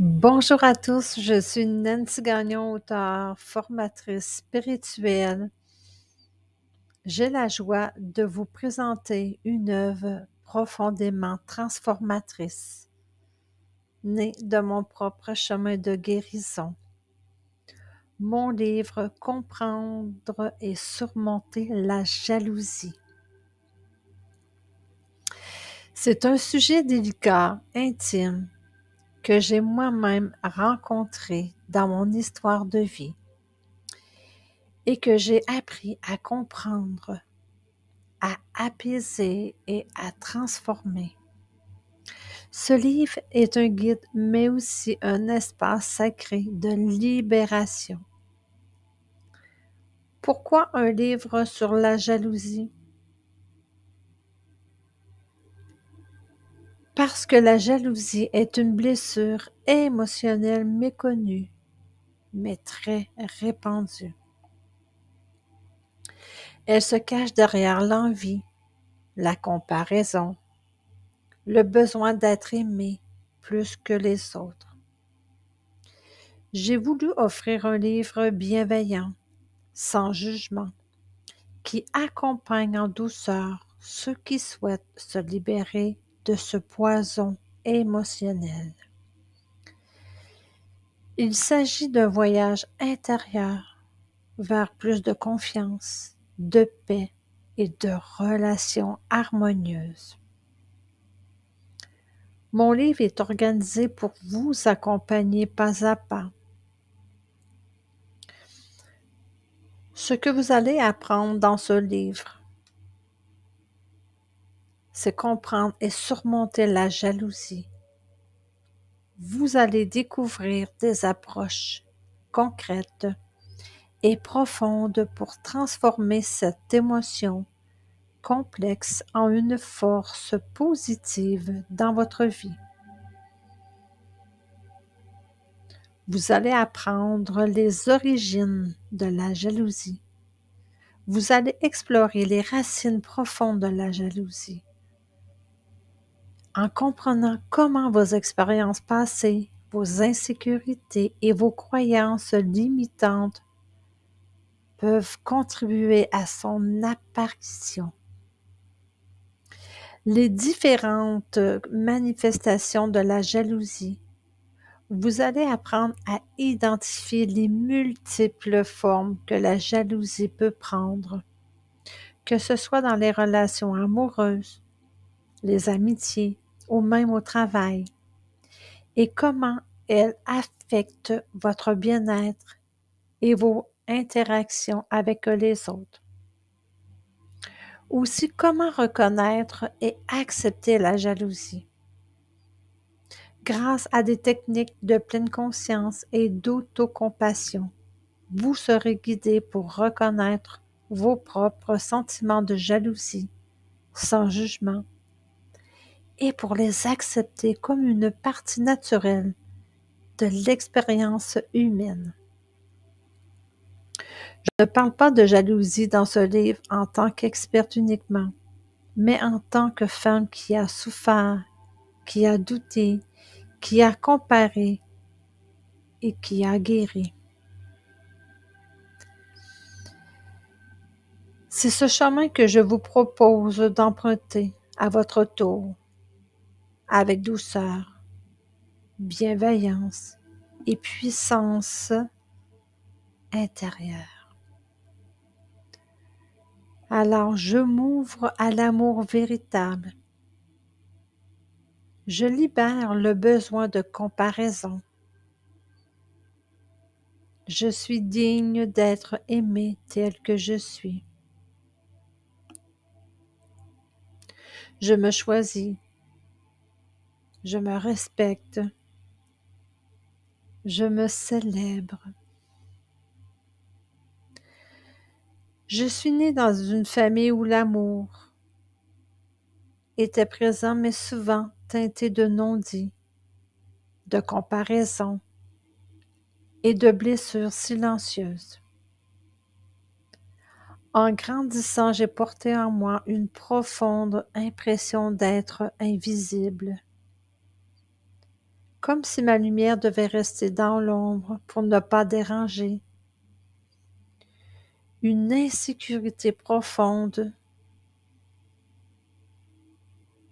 Bonjour à tous, je suis Nancy Gagnon, auteure, formatrice spirituelle. J'ai la joie de vous présenter une œuvre profondément transformatrice, née de mon propre chemin de guérison. Mon livre Comprendre et surmonter la jalousie. C'est un sujet délicat, intime, que j'ai moi-même rencontré dans mon histoire de vie et que j'ai appris à comprendre, à apaiser et à transformer. Ce livre est un guide, mais aussi un espace sacré de libération. Pourquoi un livre sur la jalousie? Parce que la jalousie est une blessure émotionnelle méconnue, mais très répandue. Elle se cache derrière l'envie, la comparaison, le besoin d'être aimé plus que les autres. J'ai voulu offrir un livre bienveillant, sans jugement, qui accompagne en douceur ceux qui souhaitent se libérer de ce poison émotionnel. Il s'agit d'un voyage intérieur vers plus de confiance, de paix et de relations harmonieuses. Mon livre est organisé pour vous accompagner pas à pas. Ce que vous allez apprendre dans ce livre, c'est comprendre et surmonter la jalousie. Vous allez découvrir des approches concrètes et profondes pour transformer cette émotion complexe en une force positive dans votre vie. Vous allez apprendre les origines de la jalousie. Vous allez explorer les racines profondes de la jalousie. En comprenant comment vos expériences passées, vos insécurités et vos croyances limitantes peuvent contribuer à son apparition. Les différentes manifestations de la jalousie. Vous allez apprendre à identifier les multiples formes que la jalousie peut prendre, que ce soit dans les relations amoureuses, les amitiés ou même au travail, et comment elle affecte votre bien-être et vos interactions avec les autres. Aussi, comment reconnaître et accepter la jalousie. Grâce à des techniques de pleine conscience et d'autocompassion, vous serez guidé pour reconnaître vos propres sentiments de jalousie sans jugement et pour les accepter comme une partie naturelle de l'expérience humaine. Je ne parle pas de jalousie dans ce livre en tant qu'experte uniquement, mais en tant que femme qui a souffert, qui a douté, qui a comparé et qui a guéri. C'est ce chemin que je vous propose d'emprunter à votre tour, avec douceur, bienveillance et puissance intérieure. Alors je m'ouvre à l'amour véritable. Je libère le besoin de comparaison. Je suis digne d'être aimée telle que je suis. Je me choisis. Je me respecte. Je me célèbre. Je suis née dans une famille où l'amour était présent, mais souvent teinté de non-dits, de comparaison et de blessures silencieuses. En grandissant, j'ai porté en moi une profonde impression d'être invisible, comme si ma lumière devait rester dans l'ombre pour ne pas déranger. Une insécurité profonde,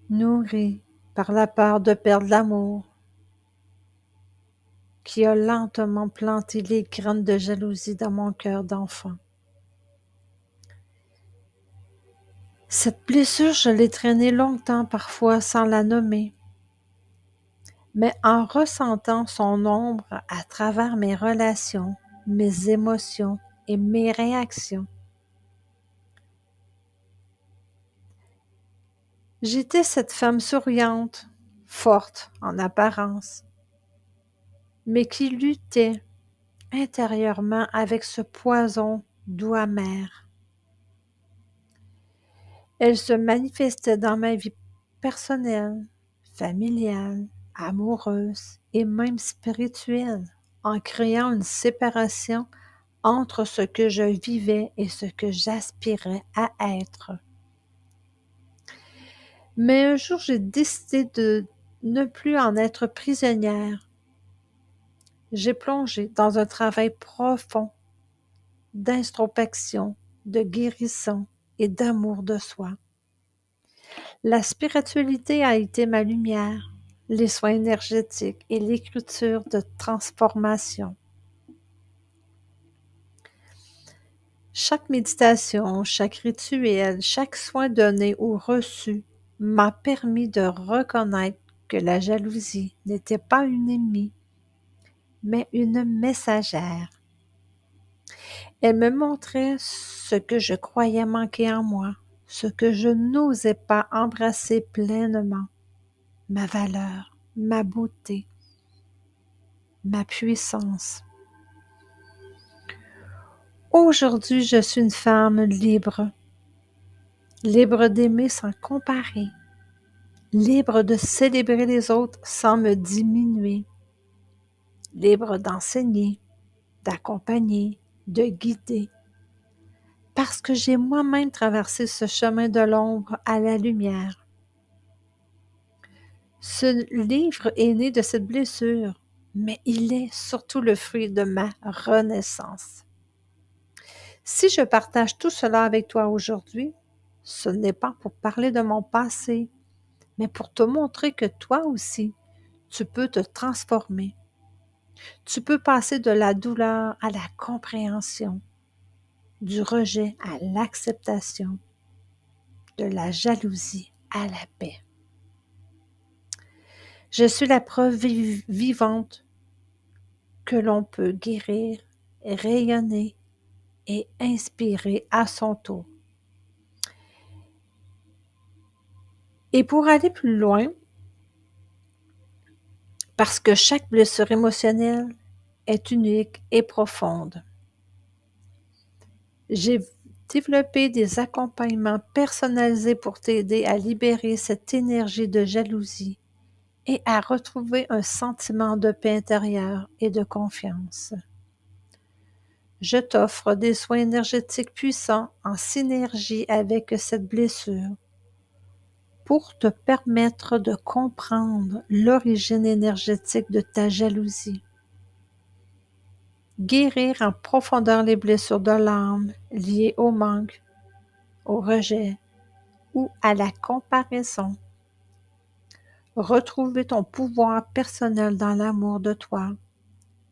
nourrie par la peur de perdre l'amour, qui a lentement planté les graines de jalousie dans mon cœur d'enfant. Cette blessure, je l'ai traînée longtemps, parfois sans la nommer, mais en ressentant son ombre à travers mes relations, mes émotions et mes réactions. J'étais cette femme souriante, forte en apparence, mais qui luttait intérieurement avec ce poison doux amer. Elle se manifestait dans ma vie personnelle, familiale, amoureuse et même spirituelle, en créant une séparation entre ce que je vivais et ce que j'aspirais à être. Mais un jour, j'ai décidé de ne plus en être prisonnière. J'ai plongé dans un travail profond d'introspection, de guérison et d'amour de soi. La spiritualité a été ma lumière, les soins énergétiques et l'écriture de transformation. Chaque méditation, chaque rituel, chaque soin donné ou reçu m'a permis de reconnaître que la jalousie n'était pas une ennemie, mais une messagère. Elle me montrait ce que je croyais manquer en moi, ce que je n'osais pas embrasser pleinement, ma valeur, ma beauté, ma puissance. Aujourd'hui, je suis une femme libre, libre d'aimer sans comparer, libre de célébrer les autres sans me diminuer, libre d'enseigner, d'accompagner, de guider, parce que j'ai moi-même traversé ce chemin de l'ombre à la lumière. Ce livre est né de cette blessure, mais il est surtout le fruit de ma renaissance. Si je partage tout cela avec toi aujourd'hui, ce n'est pas pour parler de mon passé, mais pour te montrer que toi aussi, tu peux te transformer. Tu peux passer de la douleur à la compréhension, du rejet à l'acceptation, de la jalousie à la paix. Je suis la preuve vivante que l'on peut guérir, rayonner et inspirer à son tour. Et pour aller plus loin, parce que chaque blessure émotionnelle est unique et profonde, j'ai développé des accompagnements personnalisés pour t'aider à libérer cette énergie de jalousie et à retrouver un sentiment de paix intérieure et de confiance. Je t'offre des soins énergétiques puissants en synergie avec cette blessure pour te permettre de comprendre l'origine énergétique de ta jalousie. Guérir en profondeur les blessures de l'âme liées au manque, au rejet ou à la comparaison. Retrouver ton pouvoir personnel dans l'amour de toi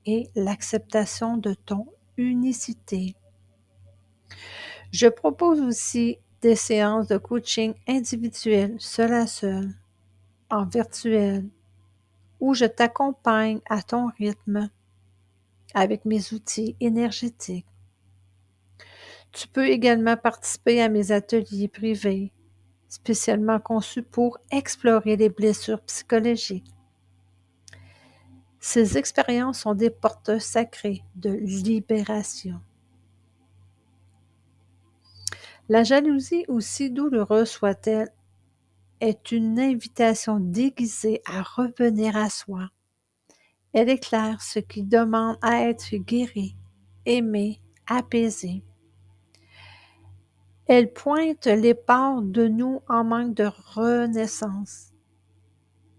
et l'acceptation de ton unicité. Je propose aussi des séances de coaching individuel, seul à seul, en virtuel, où je t'accompagne à ton rythme avec mes outils énergétiques. Tu peux également participer à mes ateliers privés, spécialement conçus pour explorer les blessures psychologiques. Ces expériences sont des portes sacrées de libération. La jalousie, aussi douloureuse soit-elle, est une invitation déguisée à revenir à soi. Elle éclaire ce qui demande à être guéri, aimé, apaisé. Elle pointe les parts de nous en manque de renaissance,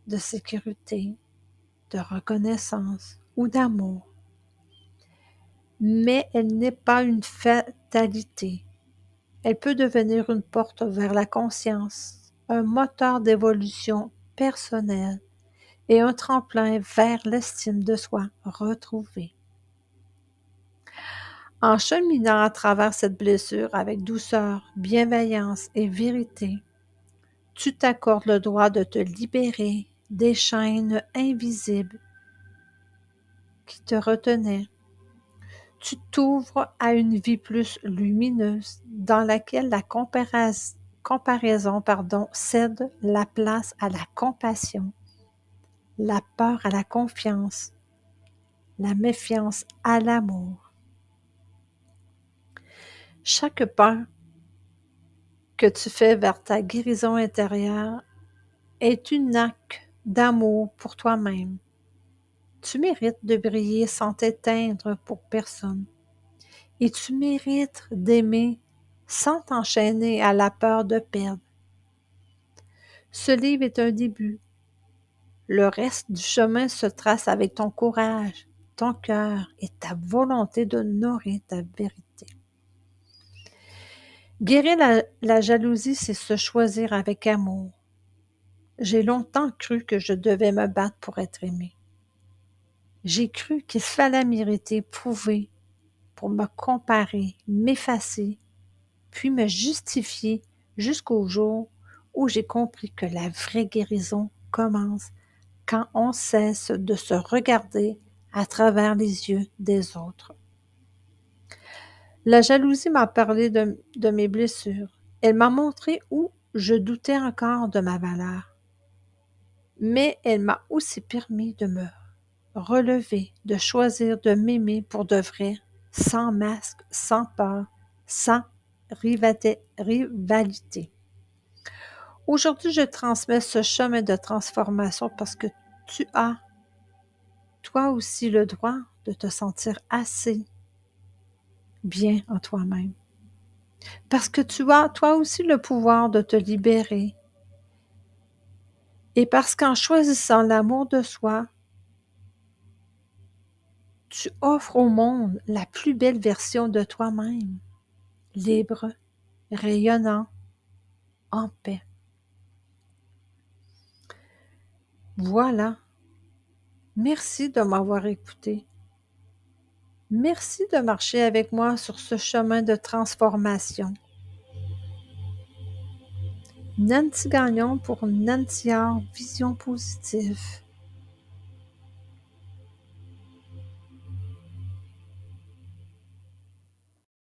de sécurité, de reconnaissance ou d'amour. Mais elle n'est pas une fatalité. Elle peut devenir une porte vers la conscience, un moteur d'évolution personnelle et un tremplin vers l'estime de soi retrouvée. En cheminant à travers cette blessure avec douceur, bienveillance et vérité, tu t'accordes le droit de te libérer des chaînes invisibles qui te retenaient. Tu t'ouvres à une vie plus lumineuse dans laquelle la comparaison cède la place à la compassion, la peur à la confiance, la méfiance à l'amour. Chaque pas que tu fais vers ta guérison intérieure est un acte d'amour pour toi-même. Tu mérites de briller sans t'éteindre pour personne. Et tu mérites d'aimer sans t'enchaîner à la peur de perdre. Ce livre est un début. Le reste du chemin se trace avec ton courage, ton cœur et ta volonté de nourrir ta vérité. Guérir la jalousie, c'est se choisir avec amour. J'ai longtemps cru que je devais me battre pour être aimée. J'ai cru qu'il fallait mériter, prouver, pour me comparer, m'effacer, puis me justifier jusqu'au jour où j'ai compris que la vraie guérison commence quand on cesse de se regarder à travers les yeux des autres. La jalousie m'a parlé de mes blessures. Elle m'a montré où je doutais encore de ma valeur. Mais elle m'a aussi permis de me relever, de choisir de m'aimer pour de vrai, sans masque, sans peur, sans rivalité. Aujourd'hui, je transmets ce chemin de transformation parce que tu as, toi aussi, le droit de te sentir assez bien en toi-même. Parce que tu as, toi aussi, le pouvoir de te libérer. Et parce qu'en choisissant l'amour de soi, tu offres au monde la plus belle version de toi-même, libre, rayonnant, en paix. Voilà. Merci de m'avoir écouté. Merci de marcher avec moi sur ce chemin de transformation. Nancy Gagnon pour Nancy Art Vision Positive.